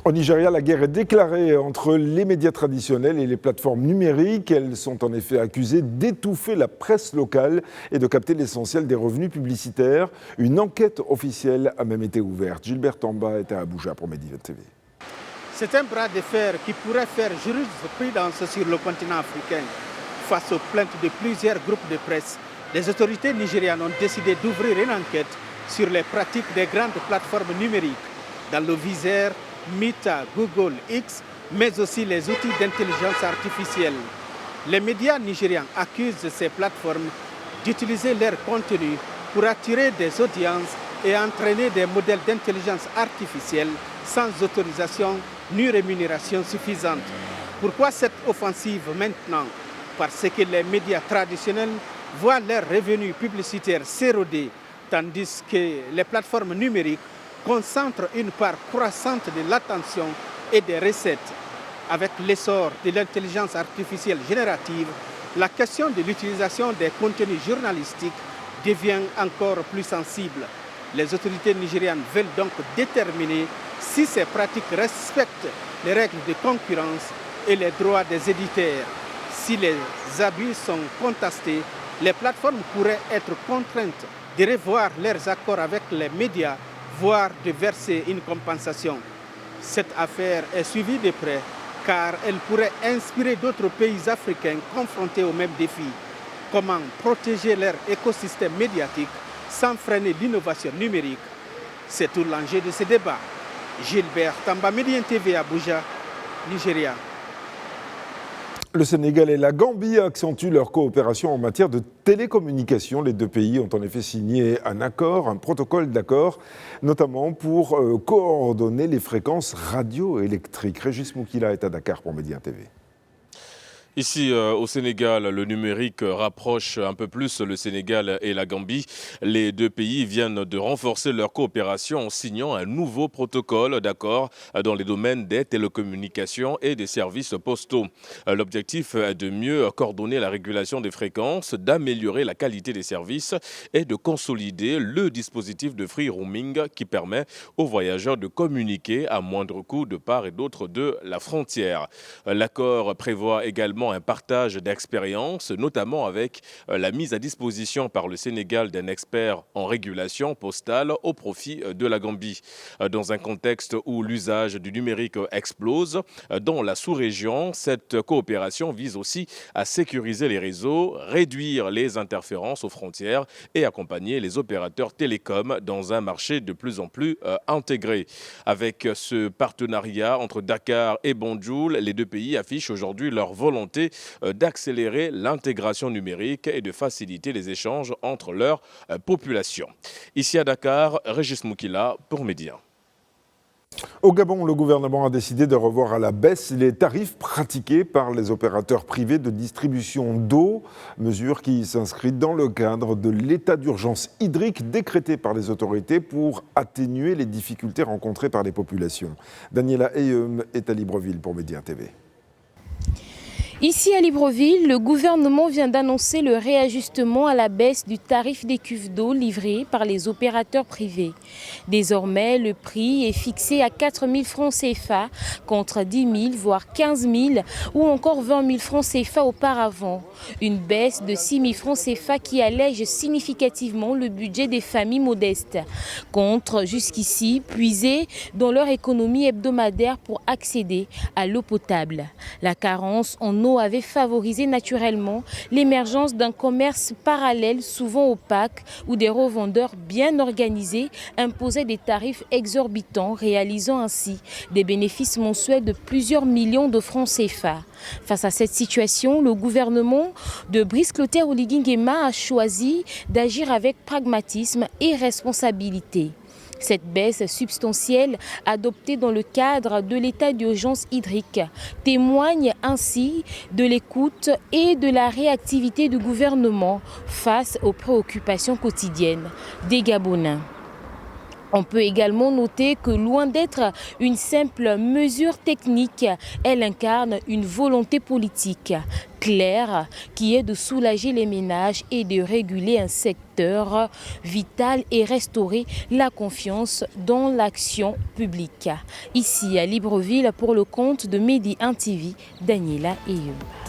Au Nigeria, la guerre est déclarée entre les médias traditionnels et les plateformes numériques. Elles sont en effet accusées d'étouffer la presse locale et de capter l'essentiel des revenus publicitaires. Une enquête officielle a même été ouverte. Gilbert Tamba est à Abuja pour Média TV. C'est un bras de fer qui pourrait faire jurisprudence sur le continent africain. Face aux plaintes de plusieurs groupes de presse, les autorités nigérianes ont décidé d'ouvrir une enquête sur les pratiques des grandes plateformes numériques dans le viseur Meta, Google, X, mais aussi les outils d'intelligence artificielle. Les médias nigérians accusent ces plateformes d'utiliser leur contenu pour attirer des audiences et entraîner des modèles d'intelligence artificielle sans autorisation ni rémunération suffisante. Pourquoi cette offensive maintenant? Parce que les médias traditionnels voient leurs revenus publicitaires s'éroder, tandis que les plateformes numériques concentrent une part croissante de l'attention et des recettes. Avec l'essor de l'intelligence artificielle générative, la question de l'utilisation des contenus journalistiques devient encore plus sensible. Les autorités nigérianes veulent donc déterminer si ces pratiques respectent les règles de concurrence et les droits des éditeurs. Si les abus sont contestés, les plateformes pourraient être contraintes de revoir leurs accords avec les médias, voire de verser une compensation. Cette affaire est suivie de près car elle pourrait inspirer d'autres pays africains confrontés aux mêmes défis. Comment protéger leur écosystème médiatique sans freiner l'innovation numérique? C'est tout l'enjeu de ce débat. Gilbert Tamba, Média TV, Abuja, Nigeria. Le Sénégal et la Gambie accentuent leur coopération en matière de télécommunications. Les deux pays ont en effet signé un protocole d'accord, notamment pour coordonner les fréquences radioélectriques. Régis Moukila est à Dakar pour Média TV. Ici, au Sénégal, le numérique rapproche un peu plus le Sénégal et la Gambie. Les deux pays viennent de renforcer leur coopération en signant un nouveau protocole d'accord dans les domaines des télécommunications et des services postaux. L'objectif est de mieux coordonner la régulation des fréquences, d'améliorer la qualité des services et de consolider le dispositif de free roaming qui permet aux voyageurs de communiquer à moindre coût de part et d'autre de la frontière. L'accord prévoit également un partage d'expériences, notamment avec la mise à disposition par le Sénégal d'un expert en régulation postale au profit de la Gambie. Dans un contexte où l'usage du numérique explose, dans la sous-région, cette coopération vise aussi à sécuriser les réseaux, réduire les interférences aux frontières et accompagner les opérateurs télécoms dans un marché de plus en plus intégré. Avec ce partenariat entre Dakar et Banjul, les deux pays affichent aujourd'hui leur volonté d'accélérer l'intégration numérique et de faciliter les échanges entre leurs populations. Ici à Dakar, Régis Moukila pour Média. Au Gabon, le gouvernement a décidé de revoir à la baisse les tarifs pratiqués par les opérateurs privés de distribution d'eau, mesure qui s'inscrit dans le cadre de l'état d'urgence hydrique décrété par les autorités pour atténuer les difficultés rencontrées par les populations. Daniela Eyem est à Libreville pour Média TV. Ici à Libreville, le gouvernement vient d'annoncer le réajustement à la baisse du tarif des cuves d'eau livrées par les opérateurs privés. Désormais, le prix est fixé à 4 000 francs CFA contre 10 000, voire 15 000 ou encore 20 000 francs CFA auparavant. Une baisse de 6 000 francs CFA qui allège significativement le budget des familles modestes, contre jusqu'ici puiser dans leur économie hebdomadaire pour accéder à l'eau potable. La carence en eau avait favorisé naturellement l'émergence d'un commerce parallèle souvent opaque où des revendeurs bien organisés imposaient des tarifs exorbitants, réalisant ainsi des bénéfices mensuels de plusieurs millions de francs CFA. Face à cette situation, le gouvernement de Brice Clotaire Oligui Nguema a choisi d'agir avec pragmatisme et responsabilité. Cette baisse substantielle adoptée dans le cadre de l'état d'urgence hydrique témoigne ainsi de l'écoute et de la réactivité du gouvernement face aux préoccupations quotidiennes des Gabonais. On peut également noter que loin d'être une simple mesure technique, elle incarne une volonté politique claire qui est de soulager les ménages et de réguler un secteur vital et restaurer la confiance dans l'action publique. Ici à Libreville, pour le compte de Medi 1 TV, Daniela Eyoub.